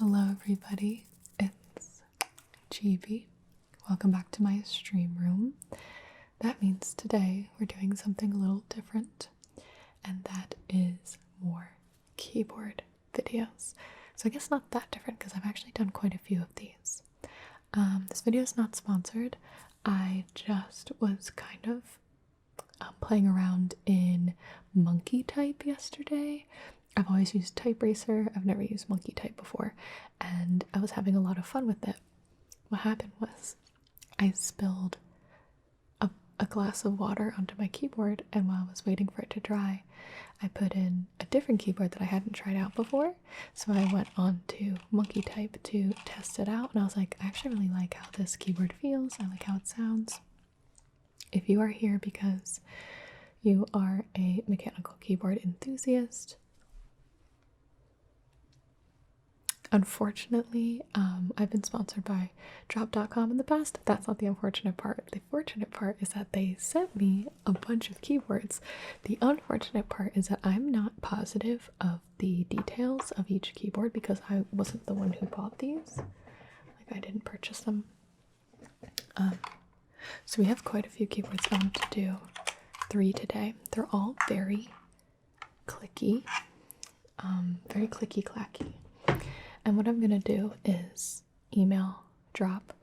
Hello everybody, it's Gibi. Welcome back to my stream room. That means today we're doing something a little different, and that is more keyboard videos. So I guess not that different because I've actually done quite a few of these. This video is not sponsored. I just was kind of playing around in monkey type yesterday. I've always used type eraser. I've never used monkey type before, and I was having a lot of fun with it. What happened was I spilled a glass of water onto my keyboard, and while I was waiting for it to dry, I put in a different keyboard that I hadn't tried out before. So I went on to monkey type to test it out, and I was like, I actually really like how this keyboard feels. I like how it sounds. If you are here because you are a mechanical keyboard enthusiast, unfortunately, I've been sponsored by drop.com in the past. That's not the unfortunate part. The fortunate part is that they sent me a bunch of keyboards. The unfortunate part is that I'm not positive of the details of each keyboard because I wasn't the one who bought these. Like, I didn't purchase them. So we have quite a few keyboards. I want to do 3 today. They're all very clicky, very clicky clacky. And what I'm gonna do is email Drop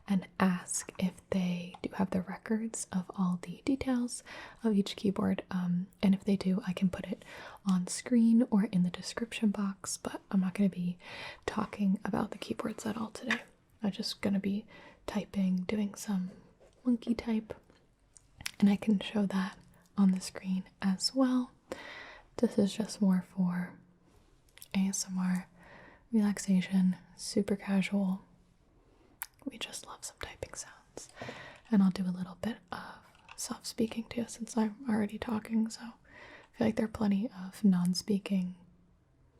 and ask if they do have the records of all the details of each keyboard. And if they do, I can put it on screen or in the description box, but I'm not gonna be talking about the keyboards at all today. I'm just gonna be typing, doing some monkey type, and I can show that on the screen as well. This is just more for ASMR, relaxation, super casual. We just love some typing sounds. And I'll do a little bit of soft speaking too, since I'm already talking, so I feel like there are plenty of non-speaking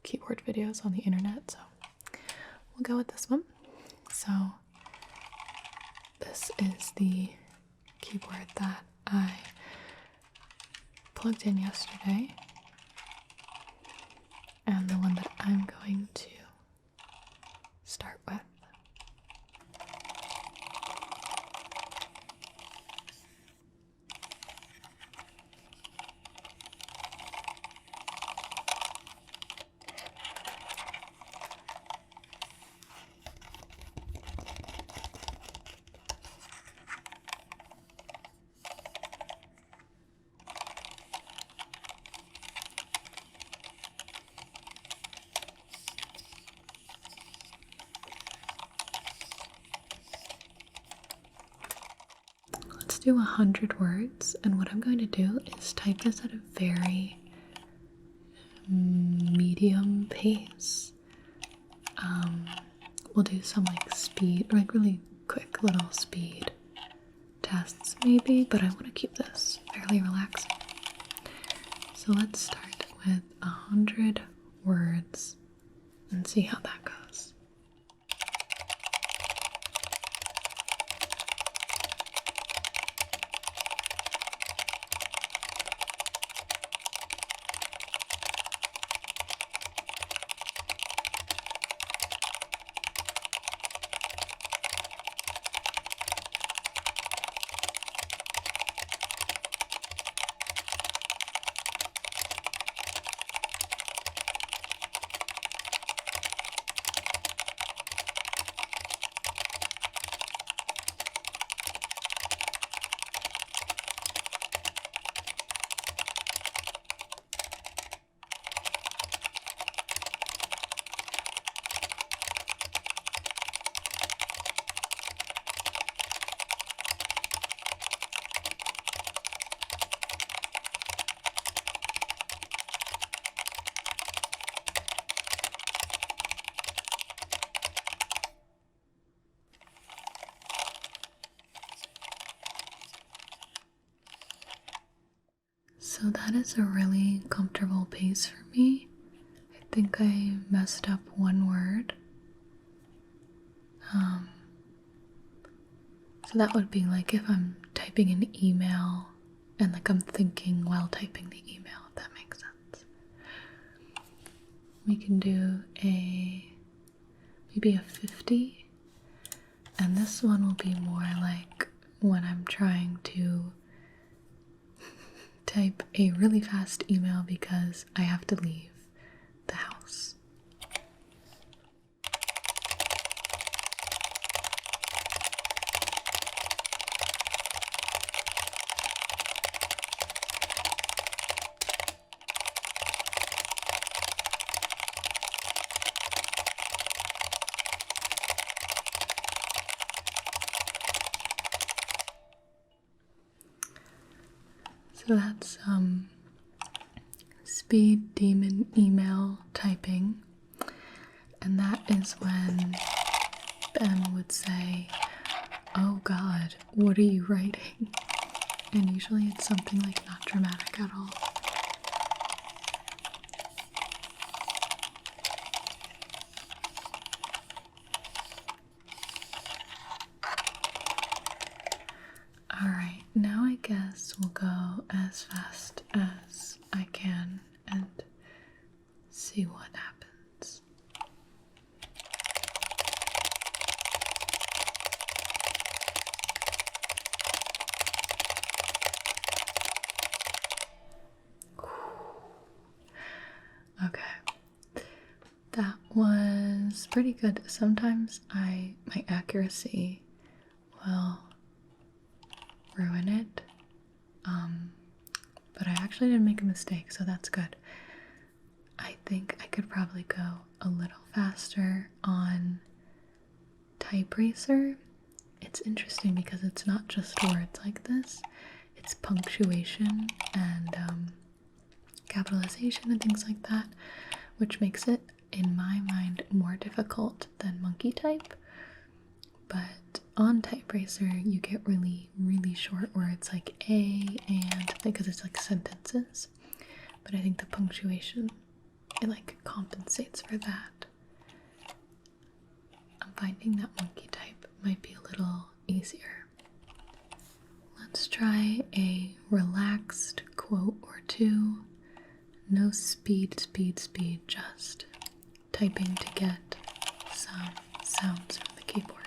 keyboard videos on the internet, so we'll go with this one. So this is the keyboard that I plugged in yesterday, and the one that I'm going to start with. Do 100 words, and what I'm going to do is type this at a very medium pace. We'll do some like speed, like really quick little speed tests maybe, but I want to keep this fairly relaxing. So let's start with 100 words and see how that goes. So that is a really comfortable pace for me. I think I messed up one word. So that would be like if I'm typing an email and like I'm thinking while typing the email, if that makes sense. We can do a maybe a 50. And this one will be more like when I'm trying to type a really fast email because I have to leave the house. So that's speed demon email typing, and that is when Ben would say, "Oh God, what are you writing?" And usually it's something like not dramatic at all. Alright, now I guess we'll go as fast as I can and see what happens. Okay, that was pretty good. Sometimes my accuracy will ruin it, but I actually didn't make a mistake, so that's good. I think I could probably go a little faster on typeracer. It's interesting because it's not just words like this, it's punctuation and capitalization and things like that, which makes it, in my mind, more difficult than monkey type. But on typeracer, you get really, really short words like a and, because it's like sentences. But I think the punctuation, it like compensates for that. I'm finding that monkey type might be a little easier. Let's try a relaxed quote or two. No speed, just typing to get some sounds from the keyboard.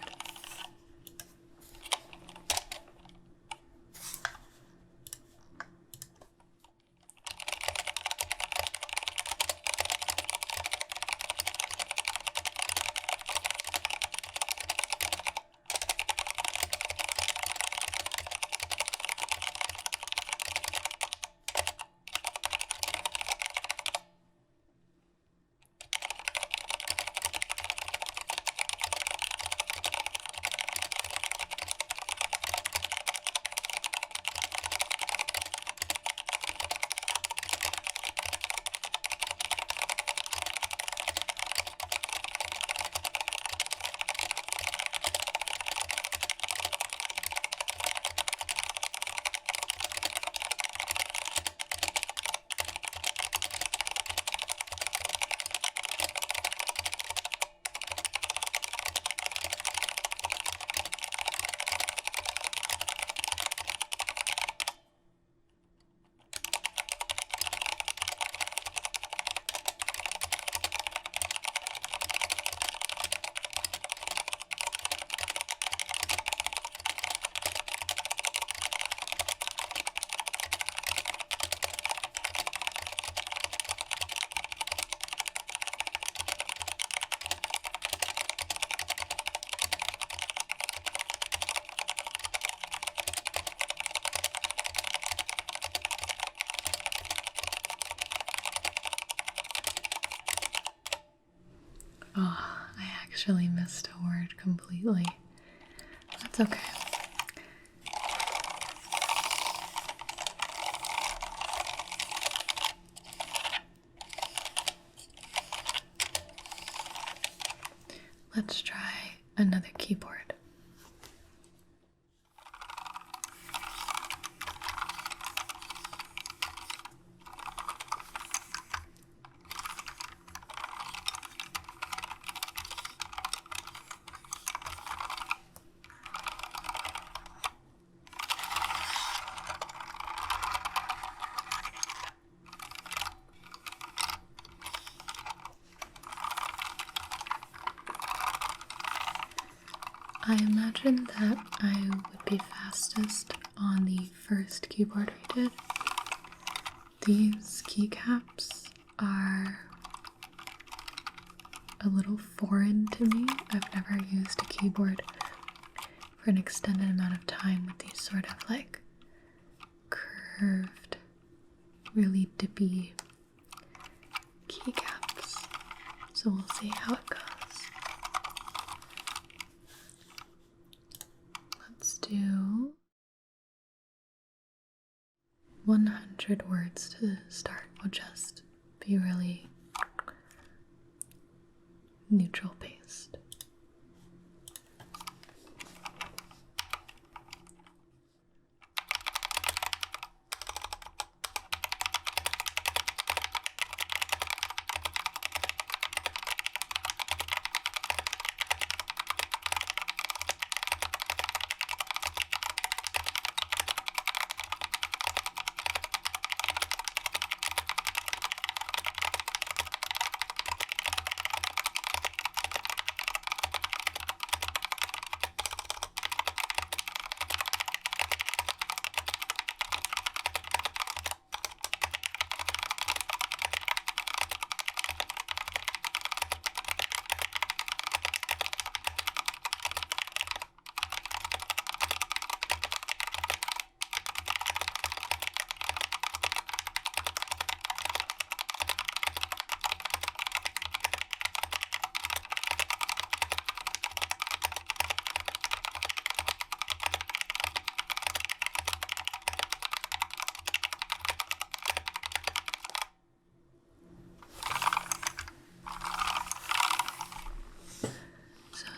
Oh, I actually missed a word completely. That's okay. Let's try another keyboard. I imagine that I would be fastest on the first keyboard we did. These keycaps are a little foreign to me. I've never used a keyboard for an extended amount of time with these sort of like curved, really dippy keycaps. So we'll see how it goes. Let's do 100 words to start. We'll just be really neutral paced.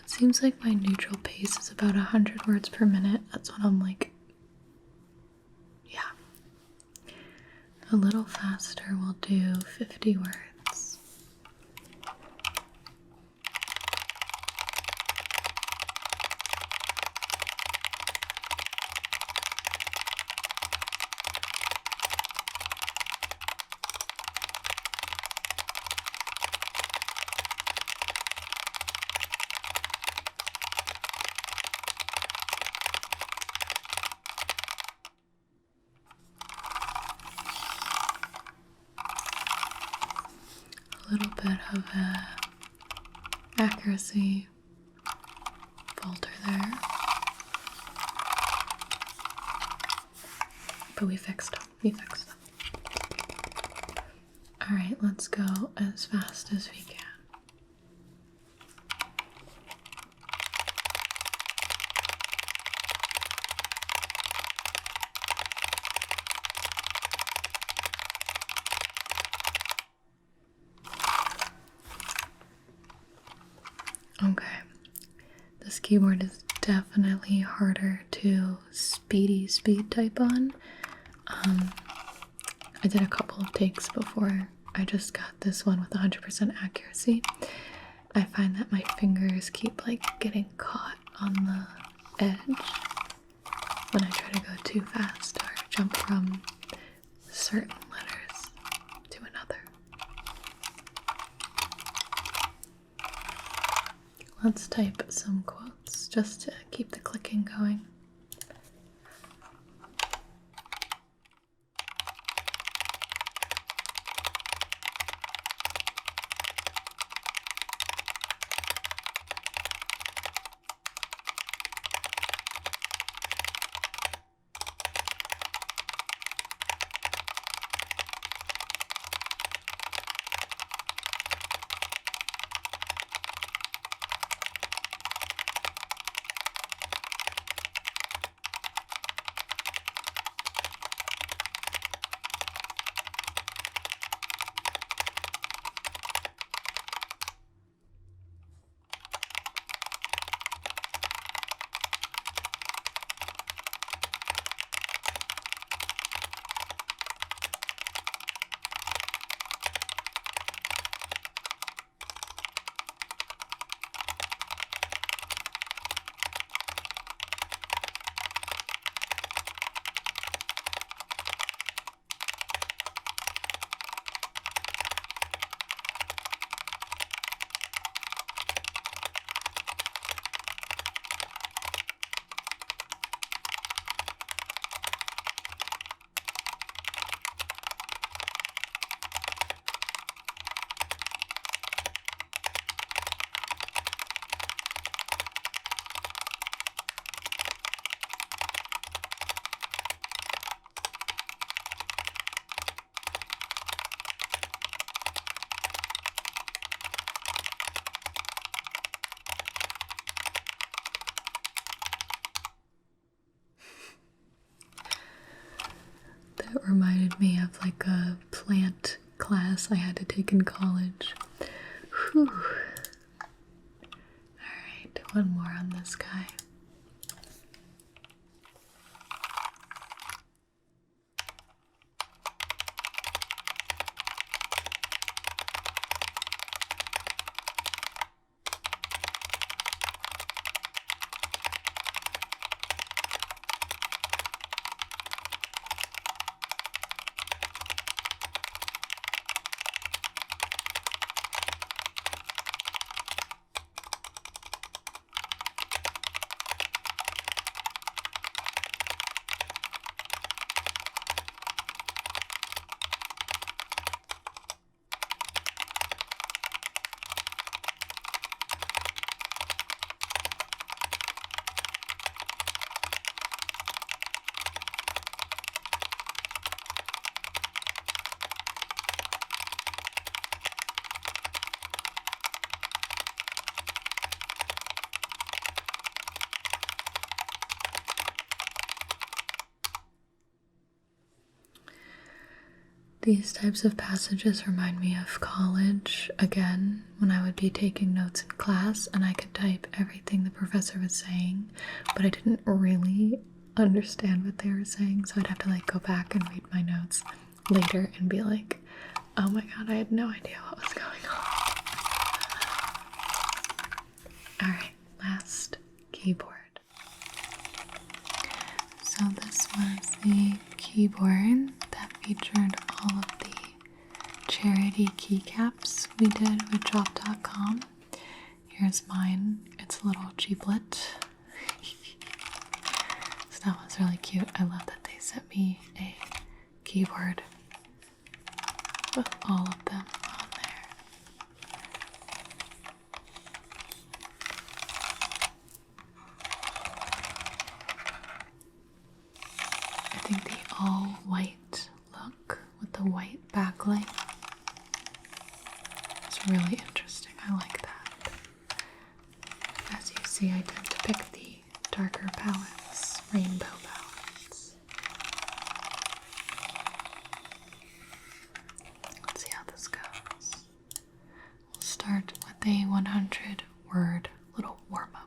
Seems like my neutral pace is about 100 words per minute. That's what I'm like. Yeah. A little faster, we'll do 50 words. A little bit of a accuracy falter there, but we fixed them. All right, let's go as fast as we can. Okay, this keyboard is definitely harder to speed type on. I did a couple of takes before I just got this one with 100% accuracy. I find that my fingers keep like getting caught on the edge when I try to go too fast or jump from certain letters to another. Let's type some quotes just to keep the clicking going. It reminded me of like a plant class I had to take in college. Whew. Alright, one more on this guy. These types of passages remind me of college, again, when I would be taking notes in class and I could type everything the professor was saying, but I didn't really understand what they were saying, so I'd have to like go back and read my notes later and be like, oh my god, I had no idea what was going on. Alright, last keyboard. So this was the keyboard that featured all of the charity keycaps we did with drop.com. Here's mine. It's a little cheaplet. So that was really cute. I love that they sent me a keyboard with all of them on there. I think the all white look with the white backlight is really interesting. I like that. As you see, I tend to pick the darker palettes, rainbow palettes. Let's see how this goes. We'll start with a 100-word little warm-up.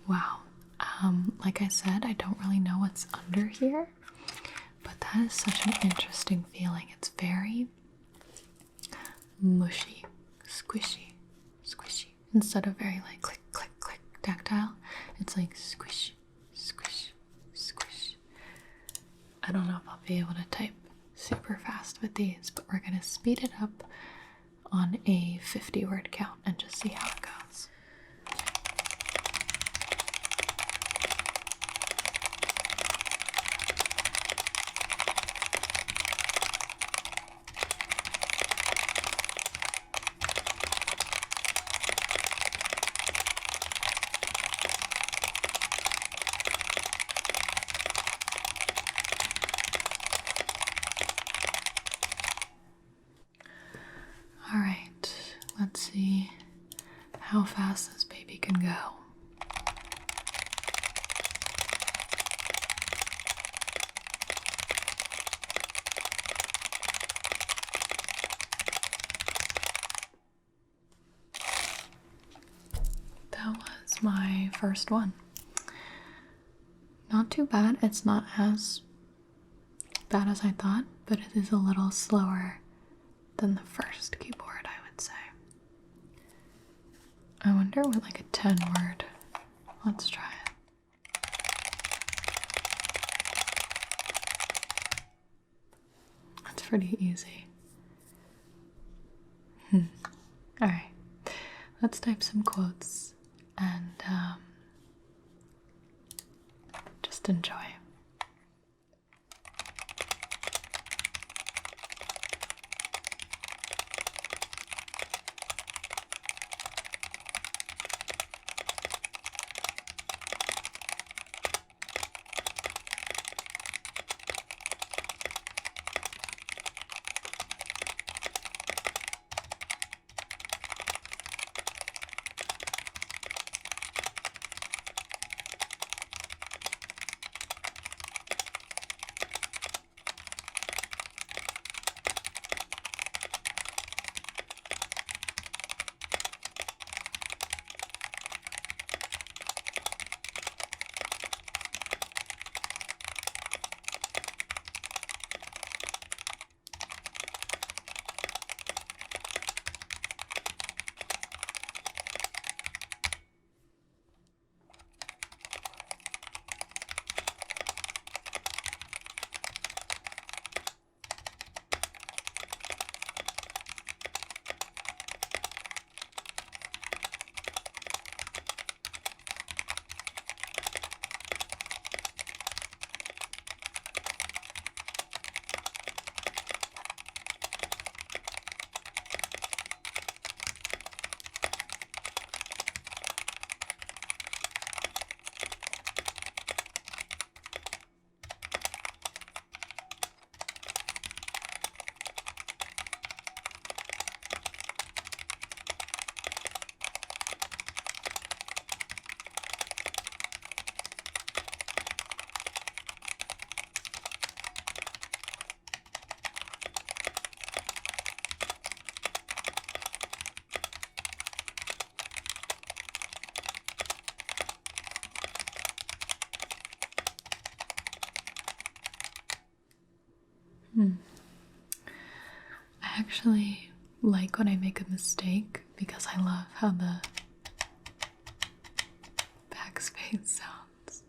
Wow. Like I said, I don't really know what's under here, but that is such an interesting feeling. It's very mushy, squishy, squishy. Instead of very like click, click, click, tactile, it's like squish, squish, squish. I don't know if I'll be able to type super fast with these, but we're gonna speed it up on a 50-word count and just see how it goes. Alright, let's see how fast this baby can go. That was my first one. Not too bad. It's not as bad as I thought, but it is a little slower than the first keyboard, I would say. I wonder what like a 10 word. Let's try it. That's pretty easy. Alright, let's type some quotes and just enjoy. I actually like when I make a mistake because I love how the backspace sounds.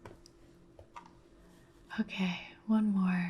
Okay, one more.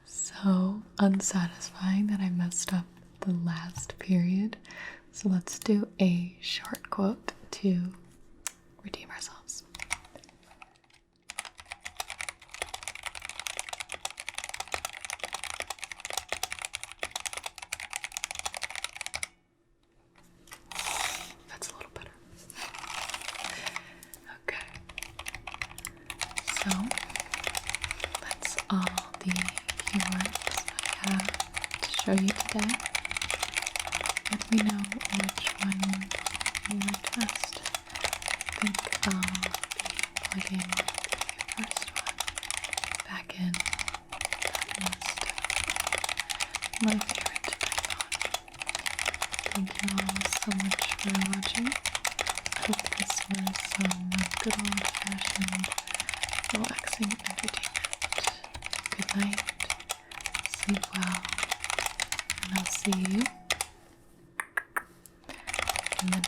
So unsatisfying that I messed up the last period. So let's do a short quote to redeem ourselves. That's a little better. Okay. So that's all the keywords I have to show you today. Let me know which one you would test. I think I'll be plugging the first one back in. That was my favorite Python. Thank you all so much for watching. I hope this was some good old-fashioned relaxing entertainment. Good night, sleep well, and I'll see you in the